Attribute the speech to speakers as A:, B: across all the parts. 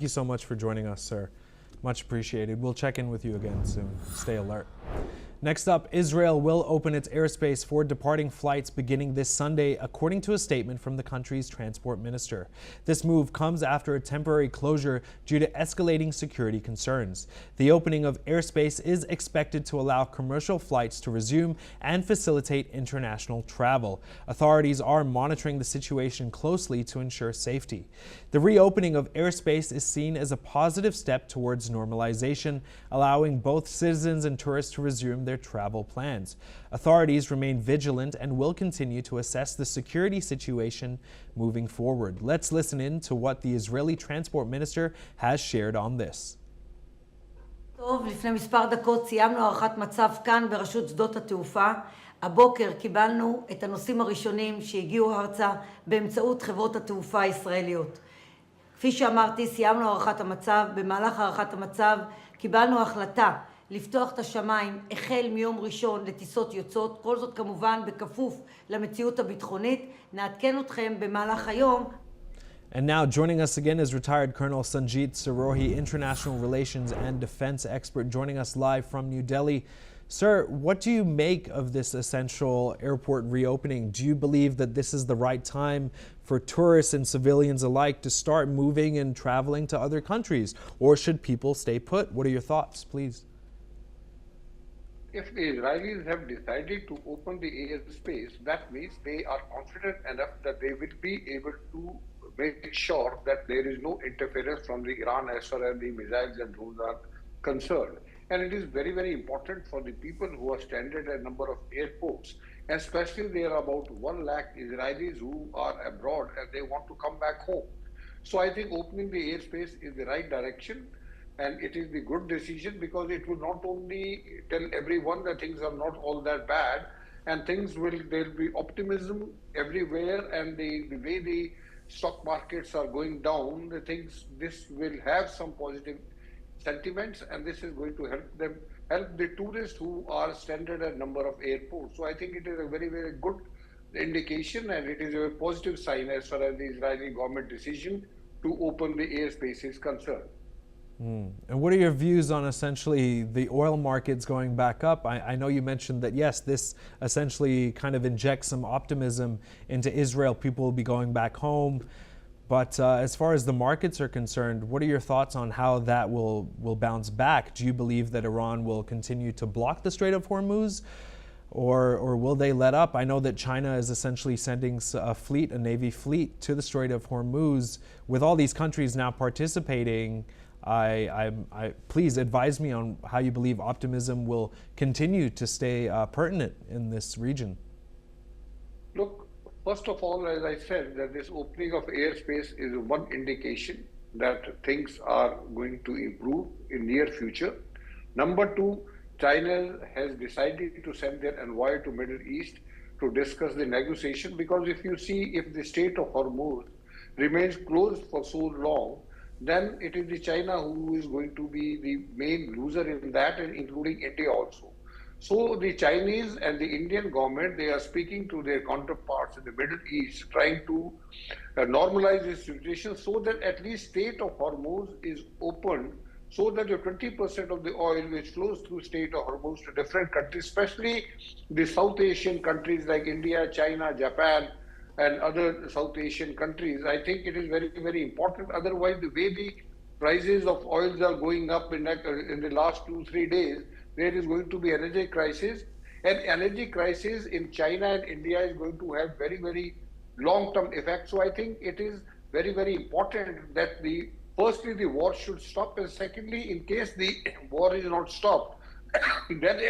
A: you so much for joining us, sir. Much appreciated. We'll check in with you again soon. Stay alert. Next up, Israel will open its airspace for departing flights beginning this Sunday, according to a statement from the country's transport minister. This move comes after a temporary closure due to escalating security concerns. The opening of airspace is expected to allow commercial flights to resume and facilitate international travel. Authorities are monitoring the situation closely to ensure safety. The reopening of airspace is seen as a positive step towards normalization, allowing both citizens and tourists to resume their travel plans. Authorities remain vigilant and will continue to assess the security situation moving forward. Let's listen in to what the Israeli transport minister has shared on this.
B: טוב, לפני מספר דקות סיימנו הערכת מצב כאן ברשות שדות התעופה. הבוקר קיבלנו את הנוסעים הראשונים שהגיעו ארצה באמצעות חברות התעופה הישראליות. כפי שאמרתי, סיימנו הערכת המצב. במהלך הערכת המצב קיבלנו החלטה לפתוח את השמיים החל מיום ראשון לטיסות יוצאות, כל זאת כמובן בכפוף למציאות הביטחונית. נעדכן אתכם במהלך היום.
A: And now joining us again is retired Colonel Sanjit Sirohi, international relations and defense expert, joining us live from New Delhi. Sir, what do you make of this essential airport reopening? Do you believe that this is the right time for tourists and civilians alike to start moving and traveling to other countries? Or should people stay put? What are your thoughts, please?
C: If the Israelis have decided to open the airspace, that means they are confident enough that they will be able to make sure that there is no interference from the Iran as far as the missiles and drones are concerned. And it is very, very important for the people who are stranded at a number of airports, especially there are about 1 lakh Israelis who are abroad and they want to come back home. So I think opening the airspace is the right direction. And it is the good decision because it will not only tell everyone that things are not all that bad, and there'll be optimism everywhere, and the way the stock markets are going down, this will have some positive sentiments, and this is going to help the tourists who are stranded at a number of airports. So I think it is a very, very good indication, and it is a positive sign as far as the Israeli government decision to open the airspace is concerned.
A: And what are your views on essentially the oil markets going back up? I know you mentioned that, yes, this essentially kind of injects some optimism into Israel. People will be going back home. But as far as the markets are concerned, what are your thoughts on how that will bounce back? Do you believe that Iran will continue to block the Strait of Hormuz? Or will they let up? I know that China is essentially sending a Navy fleet to the Strait of Hormuz. With all these countries now participating, please advise me on how you believe optimism will continue to stay pertinent in this region.
C: Look, first of all, as I said, that this opening of airspace is one indication that things are going to improve in near future. Number two, China has decided to send their envoy to Middle East to discuss the negotiation, because if you see, if the Strait of Hormuz remains closed for so long, then it is the China who is going to be the main loser in that, and including India also. So the Chinese and the Indian government, they are speaking to their counterparts in the Middle East, trying to normalize the situation so that at least Strait of Hormuz is open, so that the 20% of the oil which flows through Strait of Hormuz to different countries, especially the South Asian countries like India, China, Japan, and other South Asian countries, I think it is very, very important. Otherwise, the way the prices of oils are going up in the last 2-3 days, there is going to be energy crisis. And energy crisis in China and India is going to have very, very long-term effects. So I think it is very, very important that firstly, the war should stop, and secondly, in case the war is not stopped, then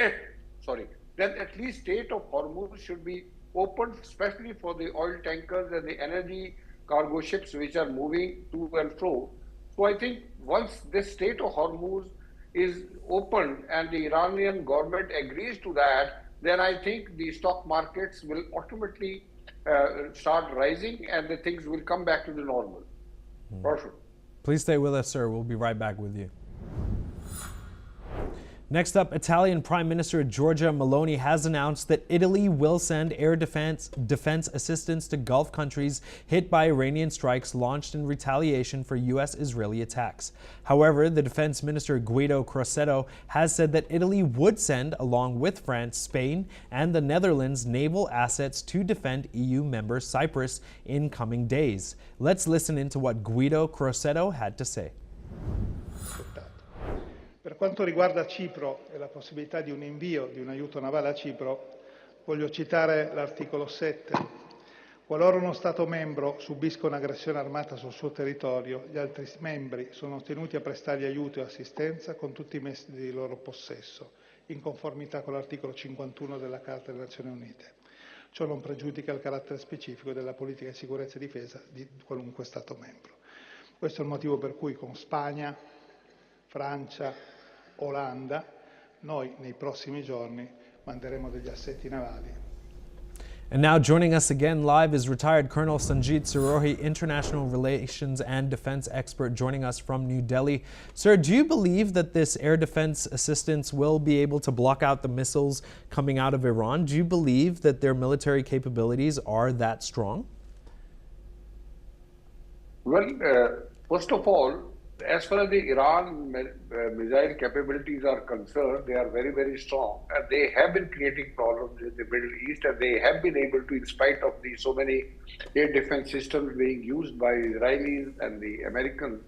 C: at least Strait of Hormuz should be opened, especially for the oil tankers and the energy cargo ships which are moving to and fro. So I think once this Strait of Hormuz is opened and the Iranian government agrees to that, then I think the stock markets will ultimately start rising and the things will come back to the normal. Perfect.
A: Please stay with us, sir. We'll be right back with you. Next up, Italian Prime Minister Giorgia Meloni has announced that Italy will send air defense assistance to Gulf countries hit by Iranian strikes launched in retaliation for U.S.-Israeli attacks. However, the defense minister Guido Crosetto has said that Italy would send, along with France, Spain, and the Netherlands, naval assets to defend EU member Cyprus in coming days. Let's listen into what Guido Crosetto had to say.
D: Per quanto riguarda Cipro e la possibilità di un invio di un aiuto navale a Cipro, voglio citare l'articolo 7. Qualora uno Stato membro subisca un'aggressione armata sul suo territorio, gli altri membri sono tenuti a prestargli aiuto e assistenza con tutti i mezzi di loro possesso, in conformità con l'articolo 51 della Carta delle Nazioni Unite. Ciò non pregiudica il carattere specifico della politica di sicurezza e difesa di qualunque Stato membro. Questo è il motivo per cui con Spagna, Francia, Olanda, noi nei prossimi giorni manderemo degli assetti navali.
A: And now joining us again live is retired Colonel Sanjit Sirohi, international relations and defense expert, joining us from New Delhi. Sir, do you believe that this air defense assistance will be able to block out the missiles coming out of Iran? Do you believe that their military capabilities are that strong?
C: Well, first of all, as far as the Iran missile capabilities are concerned, they are very, very strong, and they have been creating problems in the Middle East, and they have been able to, in spite of the so many air defense systems being used by Israelis and the American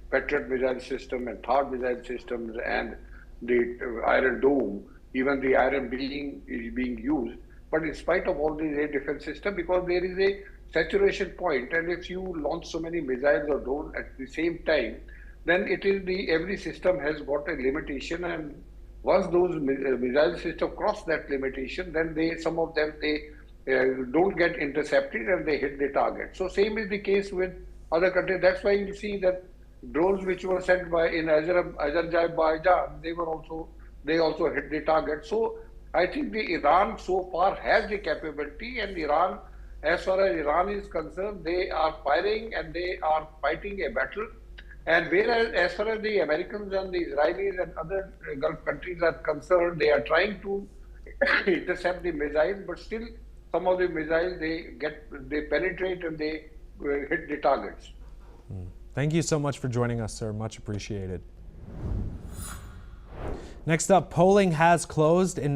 C: Patriot missile system and THAAD missile systems and the Iron Dome, even the Iron Being is being used. But in spite of all these air defense systems, because there is a saturation point, and if you launch so many missiles or drones at the same time, then it is every system has got a limitation, and once those missile systems cross that limitation, then some of them don't get intercepted and they hit the target. So same is the case with other countries. That's why you see that drones which were sent in Azerbaijan, they also hit the target. So I think the Iran so far has the capability, and Iran, as far as Iran is concerned, they are firing and they are fighting a battle. And whereas, as far as the Americans and the Israelis and other Gulf countries are concerned, they are trying to intercept the missiles, but still some of the missiles, they penetrate and they hit the targets.
A: Thank you so much for joining us, sir. Much appreciated. Next up, polling has closed in